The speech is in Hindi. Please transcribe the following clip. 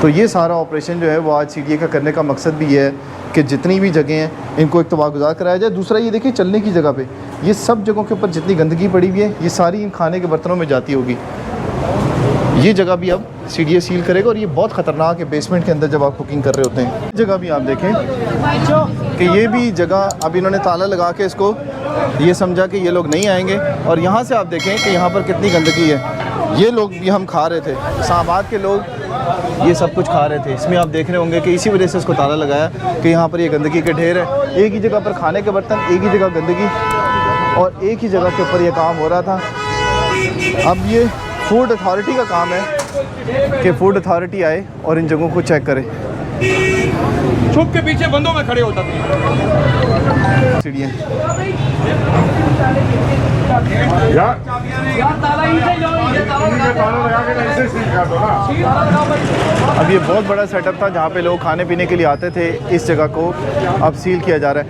तो ये सारा ऑपरेशन जो है वो आज CDA का करने का मकसद भी ये है कि जितनी भी जगह हैं इनको एक तबाहगुजार कराया जाए। दूसरा ये देखिए चलने की जगह पे ये सब जगहों के ऊपर जितनी गंदगी पड़ी हुई है ये सारी इन खाने के बर्तनों में जाती होगी। ये जगह भी अब CDA सील करेगा और ये बहुत ख़तरनाक है बेसमेंट के अंदर जब आप कुकिंग कर रहे होते हैं। जगह भी आप देखें कि ये भी जगह अब इन्होंने ताला लगा के इसको ये समझा कि ये लोग नहीं आएंगे। और यहाँ से आप देखें कि यहाँ पर कितनी गंदगी है। ये लोग भी हम खा रहे थे, इस्लामाबाद के लोग ये सब कुछ खा रहे थे। इसमें आप देख रहे होंगे कि इसी वजह से इसको ताला लगाया कि यहाँ पर ये गंदगी के ढेर है। एक ही जगह पर खाने के बर्तन, एक ही जगह गंदगी और एक ही जगह के ऊपर ये काम हो रहा था। अब ये फूड अथॉरिटी का काम है कि फूड अथॉरिटी आए और इन जगहों को चेक करे। छुप के पीछे बंदों में खड़े होता था। सीढ़ियाँ अब ये बहुत बड़ा सेटअप था जहाँ पे लोग खाने पीने के लिए आते थे। इस जगह को अब सील किया जा रहा है।